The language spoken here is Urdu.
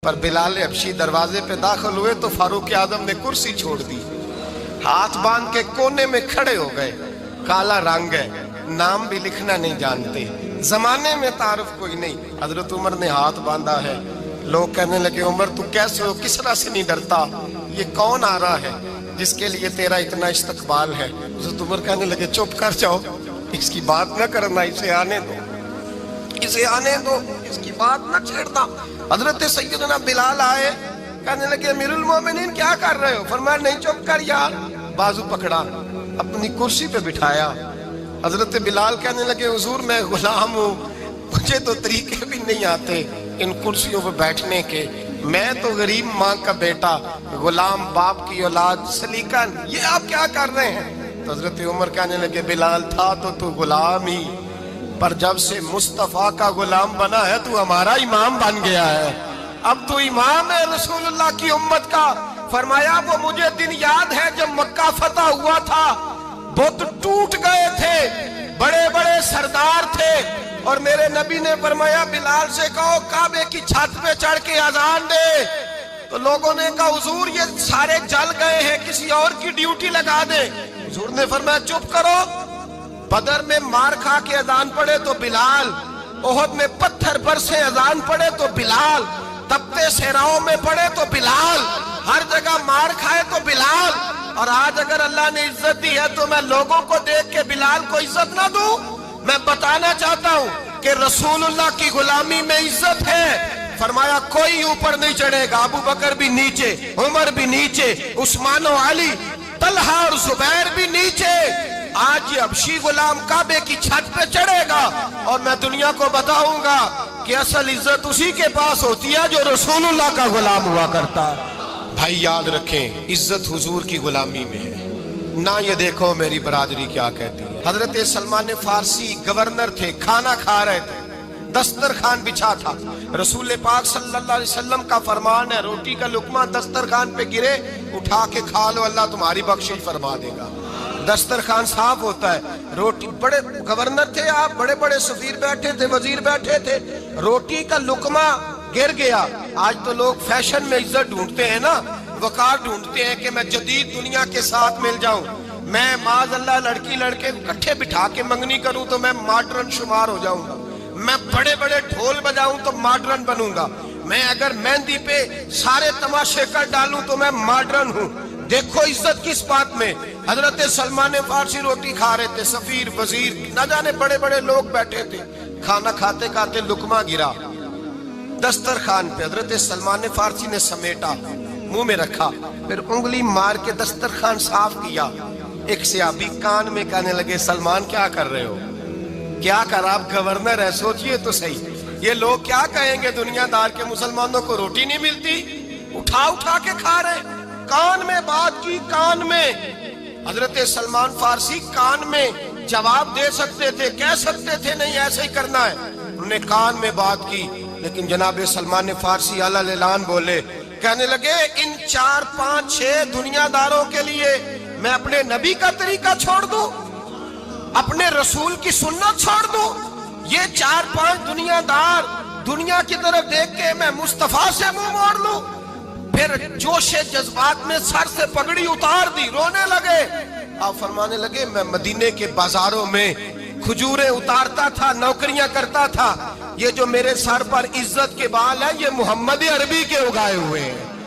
پر بلال حبشی دروازے پہ داخل ہوئے تو فاروق اعظم نے کرسی چھوڑ دی، ہاتھ باندھ کے کونے میں کھڑے ہو گئے۔ کالا رنگ ہے، نام بھی لکھنا نہیں جانتے، زمانے میں تعارف کوئی نہیں۔ حضرت عمر نے ہاتھ باندھا ہے، لوگ کہنے لگے عمر تو کیسے ہو، کسرا سے نہیں ڈرتا، یہ کون آ رہا ہے جس کے لیے تیرا اتنا استقبال ہے؟ حضرت عمر کہنے لگے چپ کر جاؤ، اس کی بات نہ کرنا، اسے آنے دو، اسے آنے دو، اس کی بات نہ چھیڑنا۔ حضرت سیدنا بلال آئے، کہنے لگے امیر المومنین کیا کر رہے ہو؟ فرمایا نہیں چپ کر یار، بازو پکڑا، اپنی کرسی پہ بٹھایا۔ حضرت بلال کہنے لگے حضور میں غلام ہوں، مجھے تو طریقے بھی نہیں آتے ان کرسیوں پہ بیٹھنے کے، میں تو غریب ماں کا بیٹا، غلام باپ کی اولاد، سلیقہ، یہ آپ کیا کر رہے ہیں؟ تو حضرت عمر کہنے لگے بلال تھا تو غلام ہی، پر جب سے مصطفیٰ کا غلام بنا ہے تو ہمارا امام بن گیا ہے، اب تو امام ہے رسول اللہ کی امت کا۔ فرمایا وہ مجھے دن یاد ہے جب مکہ فتح ہوا تھا، بت ٹوٹ گئے تھے، بڑے بڑے سردار تھے، اور میرے نبی نے فرمایا بلال سے کہو کعبے کی چھت پہ چڑھ کے اذان دے۔ تو لوگوں نے کہا حضور یہ سارے جل گئے ہیں، کسی اور کی ڈیوٹی لگا دے۔ حضور نے فرمایا چپ کرو، بدر میں مار کھا کے اذان پڑے تو بلال، احد میں پتھر برسے اذان پڑے تو بلال، تپتے صحراؤں میں پڑے تو بلال، ہر جگہ مار کھائے تو بلال۔ اور آج اگر اللہ نے عزت دی ہے تو میں لوگوں کو دیکھ کے بلال کو عزت نہ دوں؟ میں بتانا چاہتا ہوں کہ رسول اللہ کی غلامی میں عزت ہے۔ فرمایا کوئی اوپر نہیں چڑھے گا، ابو بکر بھی نیچے، عمر بھی نیچے، عثمان و علی، طلحہ اور زبیر بھی نیچے۔ آج یہ حبشی غلام کعبے کی چھت پہ چڑھے گا اور میں دنیا کو بتاؤں گا کہ اصل عزت اسی کے پاس ہوتی ہے جو رسول اللہ کا غلام ہوا کرتا ہے۔ بھائی یاد رکھیں عزت حضور کی غلامی میں ہے، نہ یہ دیکھو میری برادری کیا کہتی ہے۔ حضرت سلمان فارسی گورنر تھے، کھانا کھا رہے تھے، دسترخوان بچھا تھا، رسول پاک صلی اللہ علیہ وسلم کا فرمان ہے روٹی کا لقمہ دسترخوان پہ گرے اٹھا کے کھا لو، اللہ تمہاری بخشش فرما دے گا۔ دسترخوان صاف ہوتا ہے، روٹی، بڑے گورنر تھے آپ، بڑے بڑے سفیر بیٹھے تھے، وزیر بیٹھے تھے، روٹی کا لقمہ گر گیا۔ آج تو لوگ فیشن میں عزت ڈھونڈتے ہیں نا، وقار ڈھونڈتے ہیں کہ میں جدید دنیا کے ساتھ مل جاؤں، میں معاذ اللہ لڑکی لڑکے اکٹھے بٹھا کے منگنی کروں تو میں ماڈرن شمار ہو جاؤں گا، میں بڑے بڑے ڈھول بجاؤں تو ماڈرن بنوں گا، میں اگر مہندی پہ سارے تماشے کر ڈالوں تو میں ماڈرن ہوں۔ دیکھو عزت کس بات میں۔ حضرت سلمان فارسی روٹی کھا رہے تھے، سفیر، وزیر، نہ جانے بڑے بڑے لوگ بیٹھے تھے، کھانا کھاتے کھاتے لقمہ گرا دسترخوان پہ، حضرت سلمان فارسی نے سمیٹا، منہ میں رکھا، پھر انگلی مار کے دسترخوان صاف کیا۔ ایک صحابی کان میں کہنے لگے سلمان کیا کر رہے ہو، کیا کر، آپ گورنر ہے، سوچئے تو صحیح، یہ لوگ کیا کہیں گے دنیا دار کے مسلمانوں کو روٹی نہیں ملتی، اٹھا اٹھا کے کھا رہے۔ کان میں بات کی، کان میں۔ حضرت سلمان فارسی کان میں جواب دے سکتے تھے، کہہ سکتے تھے نہیں ایسے ہی کرنا ہے، انہوں نے کان میں بات کی، لیکن جناب سلمان فارسی اعلیٰ اعلان بولے، کہنے لگے ان 4 5 6 دنیا داروں کے لیے میں اپنے نبی کا طریقہ چھوڑ دوں، اپنے رسول کی سنت چھوڑ دوں؟ یہ 4 5 دنیا دار دنیا کی طرف دیکھ کے میں مصطفیٰ سے منہ موڑ لوں؟ پھر جوش جذبات میں سر سے پگڑی اتار دی، رونے لگے۔ آپ فرمانے لگے میں مدینے کے بازاروں میں کھجوریں اتارتا تھا، نوکریاں کرتا تھا، یہ جو میرے سر پر عزت کے بال ہیں یہ محمد عربی کے اگائے ہوئے ہیں۔